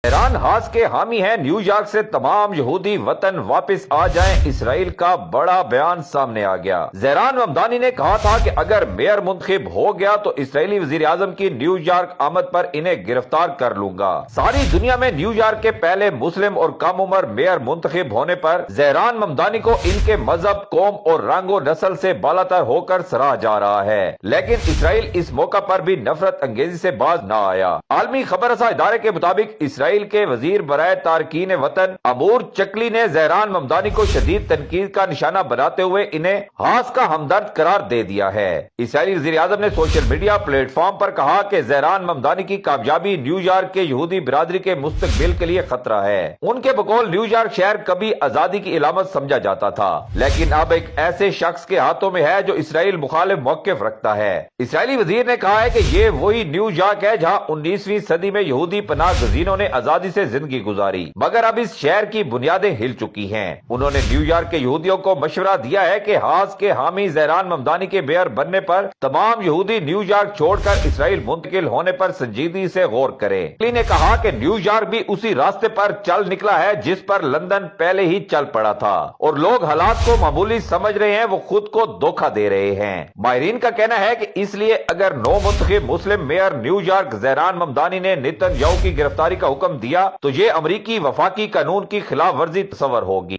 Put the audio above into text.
ایران حاس کے حامی ہیں، نیو یارک سے تمام یہودی وطن واپس آ جائیں، اسرائیل کا بڑا بیان سامنے آ گیا۔ زہران ممدانی نے کہا تھا کہ اگر میئر منتخب ہو گیا تو اسرائیلی وزیر اعظم کی نیو یارک آمد پر انہیں گرفتار کر لوں گا۔ ساری دنیا میں نیو یارک کے پہلے مسلم اور کم عمر میئر منتخب ہونے پر زہران ممدانی کو ان کے مذہب، قوم اور رنگ و نسل سے بالاتر ہو کر سراہا جا رہا ہے، لیکن اسرائیل اس موقع پر بھی نفرت انگیزی سے باز نہ آیا۔ عالمی خبر رساں ادارے کے مطابق اسرائیل کے وزیر برائے تارکین وطن امور چکلی نے زہران ممدانی کو شدید تنقید کا نشانہ بناتے ہوئے انہیں حاس کا ہمدرد قرار دے دیا ہے۔ اسرائیلی وزیر اعظم نے سوشل میڈیا پلیٹ فارم پر کہا کہ زہران ممدانی کی کامیابی نیو یارک کے یہودی برادری کے مستقبل کے لیے خطرہ ہے۔ ان کے بقول نیو یارک شہر کبھی آزادی کی علامت سمجھا جاتا تھا، لیکن اب ایک ایسے شخص کے ہاتھوں میں ہے جو اسرائیل مخالف موقف رکھتا ہے۔ اسرائیلی وزیر نے کہا ہے کہ یہ وہی نیو یارک ہے جہاں 19ویں صدی میں یہودی پناہ گزینوں نے آزادی سے زندگی گزاری، مگر اب اس شہر کی بنیادیں ہل چکی ہیں۔ انہوں نے نیو یارک کے یہودیوں کو مشورہ دیا ہے کہ حاس کے حامی زہران ممدانی کے میئر بننے پر تمام یہودی نیو یارک چھوڑ کر اسرائیل منتقل ہونے پر سنجیدگی سے غور کریں۔ چکلی نے کہا کہ نیو یارک بھی اسی راستے پر چل نکلا ہے جس پر لندن پہلے ہی چل پڑا تھا، اور لوگ حالات کو معمولی سمجھ رہے ہیں، وہ خود کو دھوکہ دے رہے ہیں۔ ماہرین کا کہنا ہے کہ اس لیے اگر نو منتخب مسلم mayor new York Dhahran Mamdani نے نیتن یاہو کی گرفتاری کا حکم دیا تو یہ امریکی وفاقی قانون کی خلاف ورزی تصور ہوگی۔